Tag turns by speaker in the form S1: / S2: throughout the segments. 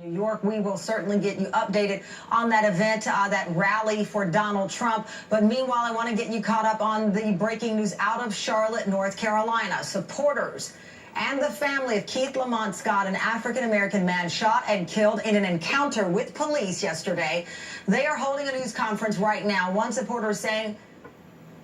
S1: New York, we will certainly get you updated on that event, that rally for Donald Trump. But meanwhile, I want to get you caught up on the breaking news out of Charlotte, North Carolina. Supporters and the family of Keith Lamont Scott, an African-American man shot and killed in an encounter with police yesterday. They are holding a news conference right now. One supporter is saying,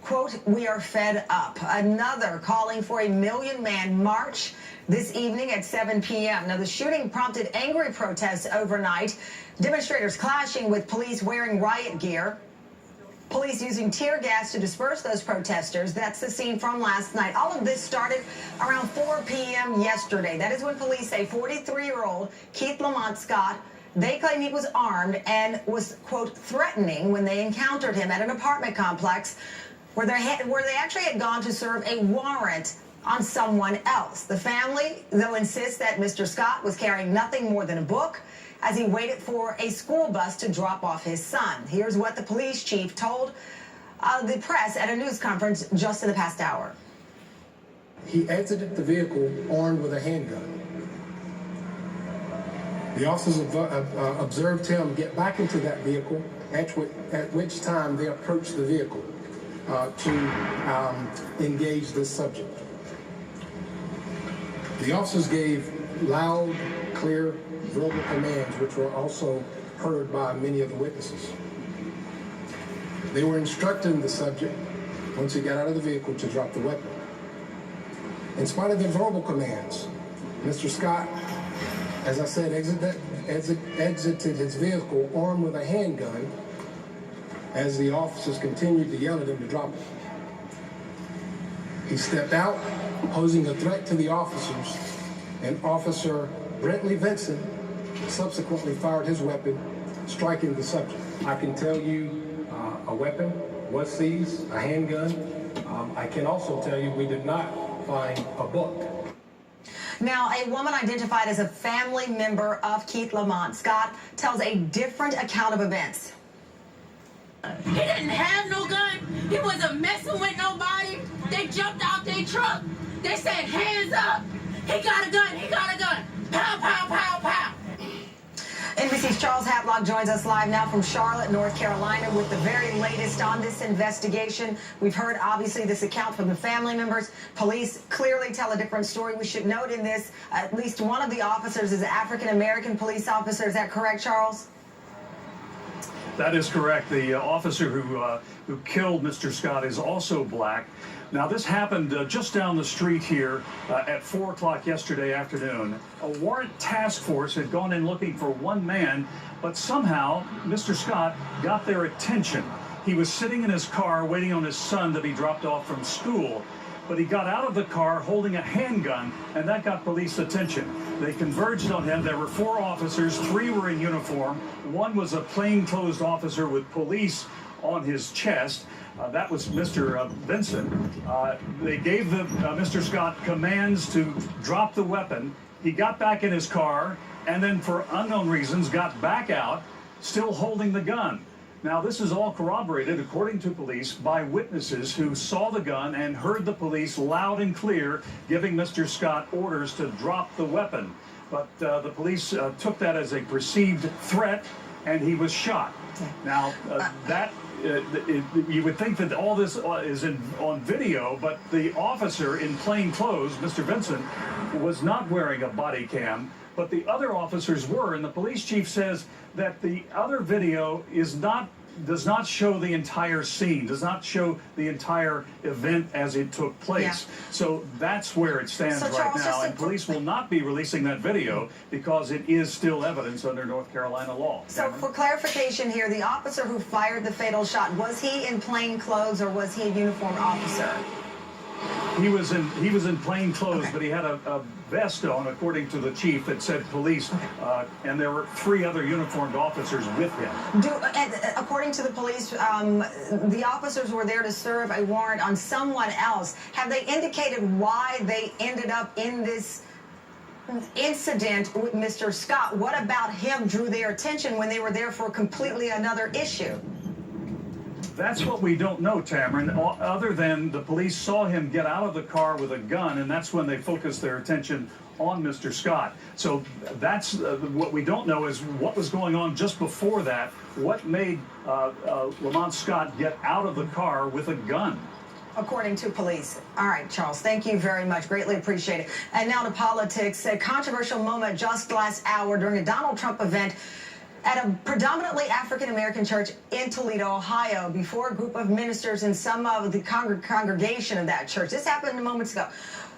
S1: quote, "We are fed up." Another calling for a million-man march this evening at 7 p.m. Now, the shooting prompted angry protests overnight. Demonstrators clashing with police wearing riot gear. Police using tear gas to disperse those protesters. That's the scene from last night. All of this started around 4 p.m. yesterday. That is when police say 43-year-old Keith Lamont Scott, they claim he was armed and was, quote, threatening when they encountered him at an apartment complex where they actually had gone to serve a warrant on someone else. The family, though, insists that Mr. Scott was carrying nothing more than a book as he waited for a school bus to drop off his son. Here's what the police chief told the press at a news conference just in the past hour.
S2: He exited the vehicle armed with a handgun. The officers observed him get back into that vehicle, at which time they approached the vehicle to engage this subject. The officers gave loud, clear, verbal commands, which were also heard by many of the witnesses. They were instructing the subject, once he got out of the vehicle, to drop the weapon. In spite of the verbal commands, Mr. Scott, as I said, exited his vehicle armed with a handgun as the officers continued to yell at him to drop it. He stepped out, posing a threat to the officers, and Officer Brentley Vincent subsequently fired his weapon, striking the subject. I can tell you a weapon was seized, a handgun. I can also tell you we did not find a book.
S1: Now, a woman identified as a family member of Keith Lamont Scott tells a different account of events.
S3: He didn't have no gun. He wasn't messing with nobody. They jumped out their truck. They said, "Hands up." He got a gun. He got a gun. Pow, pow, pow, pow.
S1: NBC's Charles Hatlock joins us live now from Charlotte, North Carolina, with the very latest on this investigation. We've heard, obviously, this account from the family members. Police clearly tell a different story. We should note in this, at least one of the officers is an African-American police officer. Is that correct, Charles?
S4: That is correct. The officer who killed Mr. Scott is also black. Now, this happened just down the street here at 4 o'clock yesterday afternoon. A warrant task force had gone in looking for one man, but somehow Mr. Scott got their attention. He was sitting in his car waiting on his son to be dropped off from school, but he got out of the car holding a handgun, and that got police attention. They converged on him. There were 4 officers, 3 were in uniform. One was a plainclothes officer with police on his chest. That was Mr. Vincent. They gave Mr. Scott commands to drop the weapon. He got back in his car and then, for unknown reasons, got back out, still holding the gun. Now, this is all corroborated, according to police, by witnesses who saw the gun and heard the police loud and clear giving Mr. Scott orders to drop the weapon. But the police took that as a perceived threat, and he was shot. Now, you would think that all this is on video, but the officer in plain clothes, Mr. Vincent, was not wearing a body cam, but the other officers were, and the police chief says that the other video does not show the entire scene, does not show the entire event as it took place. Yeah. So that's where it stands right now, and police will not be releasing that video because it is still evidence under North Carolina law.
S1: So for clarification here, the officer who fired the fatal shot, was he in plain clothes or was he a uniformed officer?
S4: He was in plain clothes, okay, but he had a vest on, according to the chief, that said police, okay, and there were 3 other uniformed officers with him.
S1: According to the police, the officers were there to serve a warrant on someone else. Have they indicated why they ended up in this incident with Mr. Scott? What about him drew their attention when they were there for completely another issue?
S4: That's what we don't know, Tamron, other than the police saw him get out of the car with a gun, and that's when they focused their attention on Mr. Scott. So that's what we don't know is what was going on just before that. What made Lamont Scott get out of the car with a gun?
S1: According to police. All right, Charles, thank you very much. Greatly appreciate it. And now to politics. A controversial moment just last hour during a Donald Trump event at a predominantly African-American church in Toledo, Ohio, before a group of ministers and some of the congregation of that church. This happened moments ago.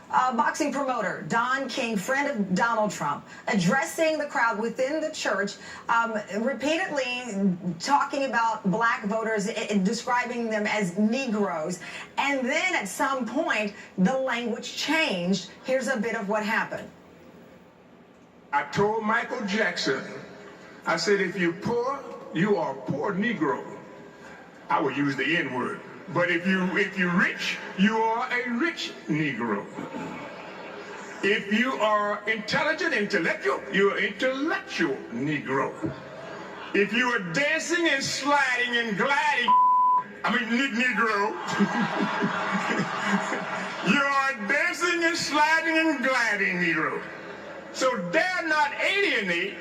S1: Boxing promoter Don King, friend of Donald Trump, addressing the crowd within the church, repeatedly talking about black voters, describing them as Negroes. And then at some point, the language changed. Here's a bit of what happened.
S5: I told Michael Jackson, I said, if you're poor, you are a poor Negro. I would use the N-word. But if you're rich, you are a rich Negro. If you are intellectual, you're an intellectual Negro. If you are dancing and sliding and gliding, Negro. You are dancing and sliding and gliding Negro. So dare not alienate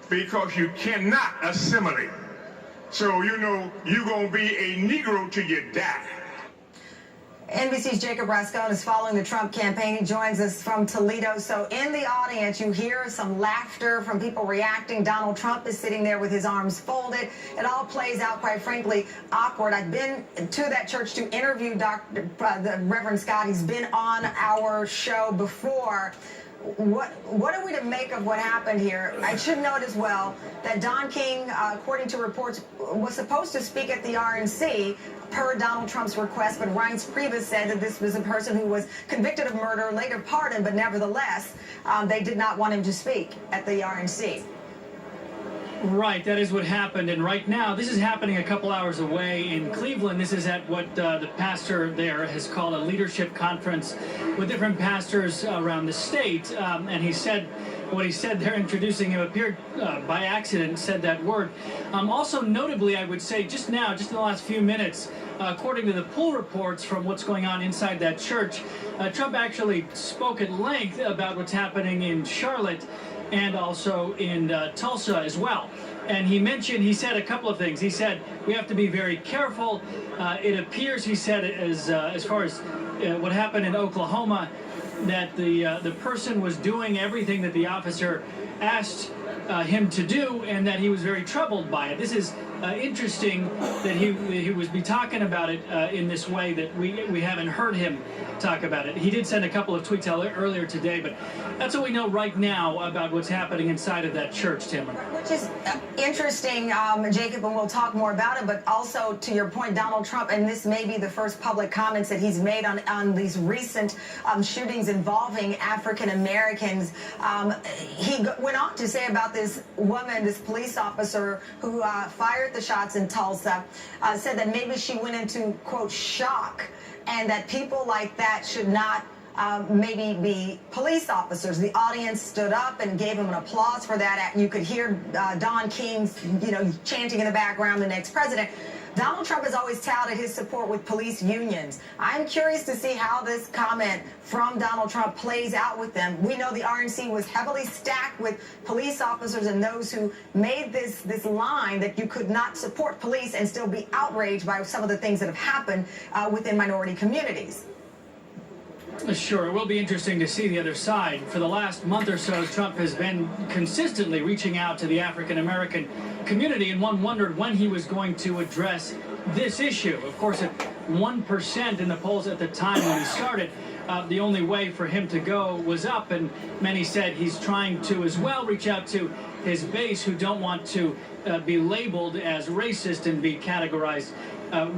S5: because you cannot assimilate. So, you're going to be a Negro till you die.
S1: NBC's Jacob Rascon is following the Trump campaign. He joins us from Toledo. So in the audience, you hear some laughter from people reacting. Donald Trump is sitting there with his arms folded. It all plays out, quite frankly, awkward. I've been to that church to interview the Reverend Scott. He's been on our show before. What are we to make of what happened here? I should note as well that Don King, according to reports, was supposed to speak at the RNC per Donald Trump's request, but Reince Priebus said that this was a person who was convicted of murder, later pardoned, but nevertheless, they did not want him to speak at the RNC.
S6: Right, that is what happened. And right now, this is happening a couple hours away in Cleveland. This is at what the pastor there has called a leadership conference with different pastors around the state. And he said, what he said there, introducing him, appeared by accident, said that word. Also, notably, I would say just now, just in the last few minutes, according to the poll reports from what's going on inside that church, Trump actually spoke at length about what's happening in Charlotte and also in Tulsa as well. And he said a couple of things. He said, we have to be very careful. It appears, he said, as far as what happened in Oklahoma, that the person was doing everything that the officer asked him to do, and that he was very troubled by it. This is interesting that he was be talking about it in this way, that we haven't heard him talk about it. He did send a couple of tweets earlier today, but that's what we know right now about what's happening inside of that church, Tim.
S1: Which is interesting, Jacob, and we'll talk more about it, but also to your point, Donald Trump, and this may be the first public comments that he's made on these recent shootings involving African Americans. He went on to say about this woman, this police officer who fired the shots in Tulsa, said that maybe she went into, quote, shock, and that people like that should not maybe be police officers. The audience stood up and gave him an applause for that. You could hear Don King, chanting in the background, the next president. Donald Trump has always touted his support with police unions. I'm curious to see how this comment from Donald Trump plays out with them. We know the RNC was heavily stacked with police officers and those who made this line that you could not support police and still be outraged by some of the things that have happened within minority communities.
S6: Sure, it will be interesting to see the other side. For the last month or so, Trump has been consistently reaching out to the African-American community, and one wondered when he was going to address this issue. Of course, at 1% in the polls at the time when he started, the only way for him to go was up, and many said he's trying to as well reach out to his base who don't want to be labeled as racist and be categorized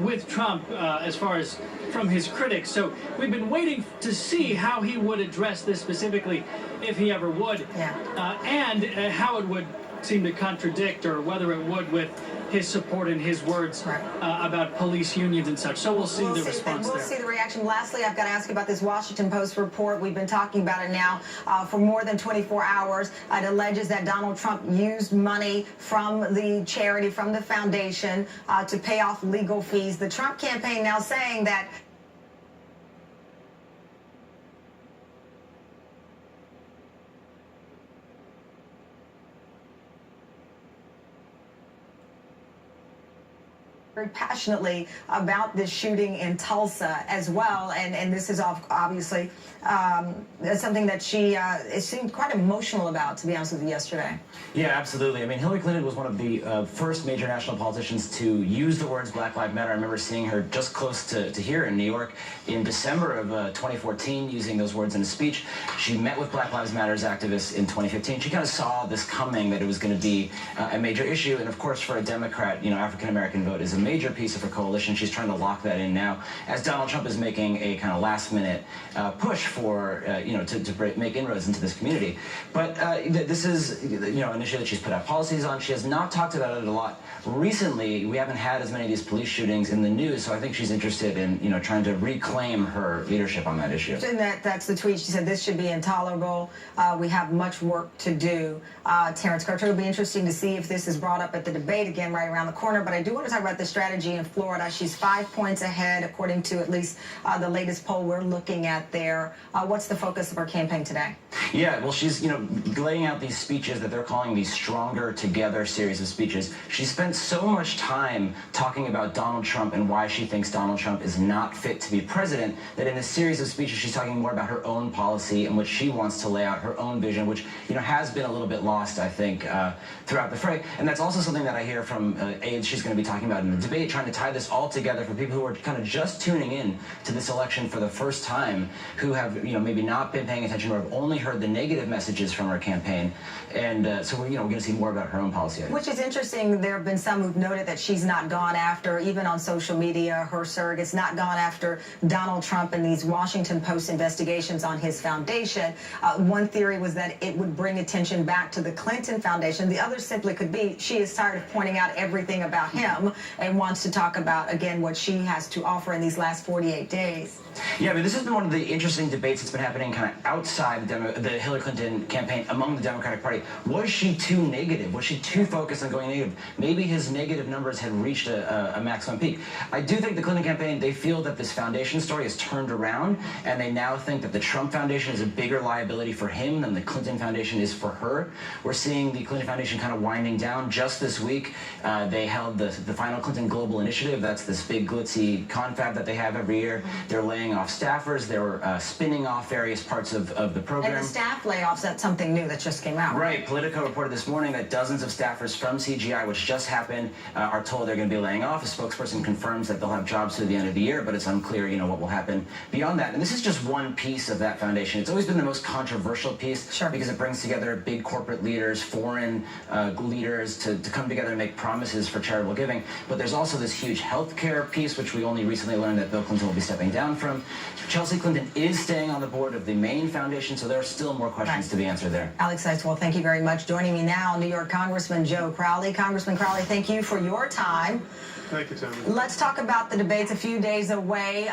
S6: with Trump as far as from his critics. So we've been waiting to see how he would address this specifically, if he ever would, and how it would seem to contradict, or whether it would, with his support and his words about police unions and such. So we'll see the response there.
S1: We'll see the reaction. Lastly, I've got to ask you about this Washington Post report. We've been talking about it now for more than 24 hours. It alleges that Donald Trump used money from the charity, from the foundation, to pay off legal fees. The Trump campaign now saying that very passionately about this shooting in Tulsa as well, and this is obviously something that she seemed quite emotional about, to be honest with you, yesterday.
S7: Yeah, absolutely. I mean, Hillary Clinton was one of the first major national politicians to use the words Black Lives Matter. I remember seeing her just close to here in New York in December of 2014 using those words in a speech. She met with Black Lives Matter's activists in 2015. She kind of saw this coming, that it was going to be a major issue. And of course, for a Democrat, African-American vote is a major piece of her coalition. She's trying to lock that in now, as Donald Trump is making a kind of last-minute push for, to make inroads into this community. But this is, an issue that she's put out policies on. She has not talked about it a lot. Recently, we haven't had as many of these police shootings in the news, so I think she's interested in, trying to reclaim her leadership on that issue.
S1: And that's the tweet. She said, this should be intolerable. We have much work to do. Terrence Carter, it'll be interesting to see if this is brought up at the debate again right around the corner. But I do want to talk about the strategy in Florida. She's 5 points ahead, according to at least the latest poll we're looking at there. What's the focus of her campaign today?
S7: Yeah, well, she's, laying out these speeches that they're calling the Stronger Together series of speeches. She spent so much time talking about Donald Trump and why she thinks Donald Trump is not fit to be president, that in this series of speeches, she's talking more about her own policy and what she wants to lay out, her own vision, which, has been a little bit lost, I think, throughout the fray. And that's also something that I hear from aides she's going to be talking about in the debate, trying to tie this all together for people who are kind of just tuning in to this election for the first time, who have, maybe not been paying attention or have only heard the negative messages from her campaign. And so we're going to see more about her own policy.
S1: Which is interesting. There have been some who've noted that she's not gone after, even on social media, her surrogates, not gone after Donald Trump and these Washington Post investigations on his foundation. One theory was that it would bring attention back to the Clinton Foundation. The other simply could be she is tired of pointing out everything about him and wants to talk about, again, what she has to offer in these last 48 days.
S7: Yeah, but this has been one of the interesting debates that's been happening kind of outside the Hillary Clinton campaign among the Democratic Party. Was she too negative? Was she too focused on going negative? Maybe his negative numbers had reached a maximum peak. I do think the Clinton campaign, they feel that this foundation story has turned around, and they now think that the Trump Foundation is a bigger liability for him than the Clinton Foundation is for her. We're seeing the Clinton Foundation kind of winding down. Just this week, they held the final Clinton Global Initiative. That's this big glitzy confab that they have every year. They're laying off staffers. They're spinning off various parts of the program.
S1: And the staff layoffs, that's something new that just came out.
S7: Right. Politico reported this morning that dozens of staffers from CGI, which just happened, are told they're going to be laying off. A spokesperson confirms that they'll have jobs through the end of the year, but it's unclear, what will happen beyond that. And this is just one piece of that foundation. It's always been the most controversial piece,
S1: sure,
S7: because it brings together big corporate leaders, foreign leaders to come together and make promises for charitable giving. But there's also this huge healthcare piece, which we only recently learned that Bill Clinton will be stepping down from. Chelsea Clinton is staying on the board of the main foundation, so there are still more questions to be answered there.
S1: Alex Seitz, thank you very much. Joining me now, New York Congressman Joe Crowley. Congressman Crowley, thank you for your time.
S4: Thank you, Tammy.
S1: Let's talk about the debates a few days away.